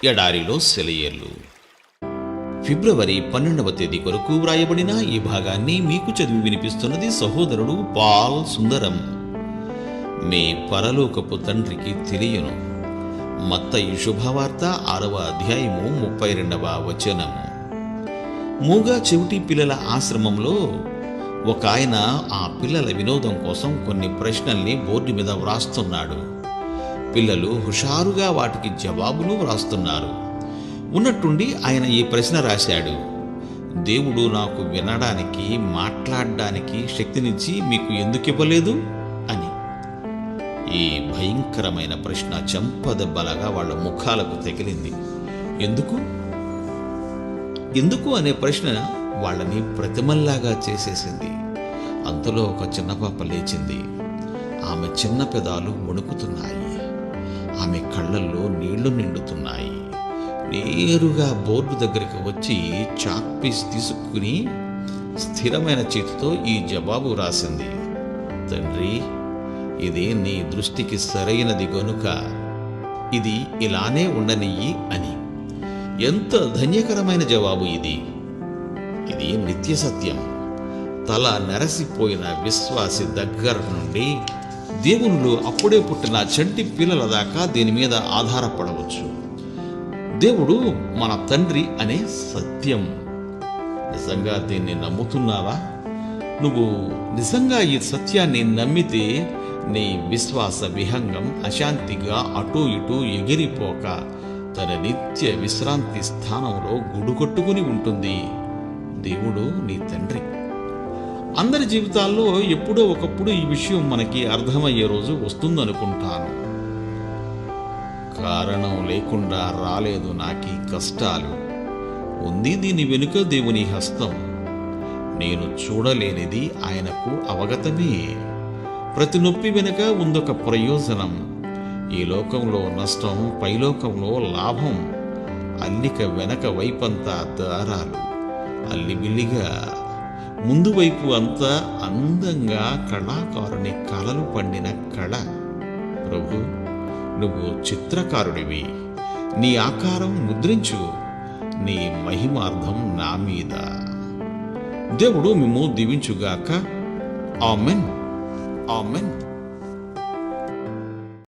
ఎడారిలో సెలయేర్లు. ఫిబ్రవరి 12వ తేదీ కొరకు వ్రాయబడిన ఈ భాగాన్ని మీకు చదివి వినిపిస్తున్నది సహోదరుడు పాల్ సుందరం. మీ పరలోకపు తండ్రికి తెలియను. మత్తయి శుభవార్త 6వ అధ్యాయము 32వ వచనం. మూగా చెవిటి పిల్లల ఆశ్రమంలో ఒక ఆయన ఆ పిల్లల వినోదం కోసం కొన్ని ప్రశ్నల్ని బోర్డు మీద వ్రాస్తున్నాడు. పిల్లలు హుషారుగా వాటికి జవాబులు వ్రాస్తున్నారు. ఉన్నట్టుండి ఆయన ఈ ప్రశ్న రాశాడు: దేవుడు నాకు వినడానికి, మాట్లాడడానికి శక్తినిచ్చి మీకు ఎందుకు ఇవ్వలేదు అని. ఈ భయంకరమైన ప్రశ్న చెంపదెబ్బలాగా వాళ్ళ ముఖాలకు తగిలింది. ఎందుకు అనే ప్రశ్న వాళ్ళని ప్రతిమల్లాగా చేసేసింది. అంతలో ఒక చిన్న పాప లేచింది. ఆమె చిన్న పెదాలు వణుకుతున్నాయి. ఆమె కళ్ళల్లో నీళ్లు నిండుతున్నాయి. నేరుగా బోర్డు దగ్గరికి వచ్చి చాక్ పీస్ తీసుకుని స్థిరమైన చేతితో ఈ జవాబు రాసింది: తండ్రి, ఇది నీ దృష్టికి సరైనది గనుక ఇది ఇలానే ఉండనియ్యి అని. ఎంత ధన్యకరమైన జవాబు ఇది! ఇది నిత్య సత్యం. తల నెరసిపోయిన విశ్వాసి దగ్గర నుండి దేవునిలో అప్పుడే పుట్టిన చంటి పిల్లల దాకా దీని మీద ఆధారపడవచ్చు. దేవుడు మన తండ్రి అనే సత్యం. నిజంగా దీన్ని నమ్ముతున్నావా? నువ్వు నిజంగా ఈ సత్యాన్ని నమ్మితే నీ విశ్వాస విహంగం అశాంతిగా అటూ ఇటూ ఎగిరిపోక తన నిత్య విశ్రాంతి స్థానంలో గుడుకొట్టుకుని ఉంటుంది. దేవుడు నీ తండ్రి. అందరి జీవితాల్లో ఎప్పుడో ఒకప్పుడు ఈ విషయం మనకి అర్థమయ్యే రోజు వస్తుందనుకుంటాను. కారణం లేకుండా రాలేదు నాకీ కష్టాలు. ఉంది దీని వెనుక దేవుని హస్తం. నేను చూడలేనిది ఆయనకు అవగతమే. ప్రతి నొప్పి వెనుక ఉందొక ప్రయోజనం. ఈ లోకంలో నష్టం, పైలోకంలో లాభం. అల్లిక వెనక వైపంతా దారాలు, అల్లిబిల్లిగా. ముందు వైపు అంతా అందంగా కళాకారుని కళలు పండిన కళ. ప్రభు, నువ్వు చిత్రకారుడివి. నీ ఆకారం ముద్రించు. నీ మహిమార్థం నా మీద. దేవుడు మిమ్ము దీవించుగాక. ఆమెన్. ఆమెన్.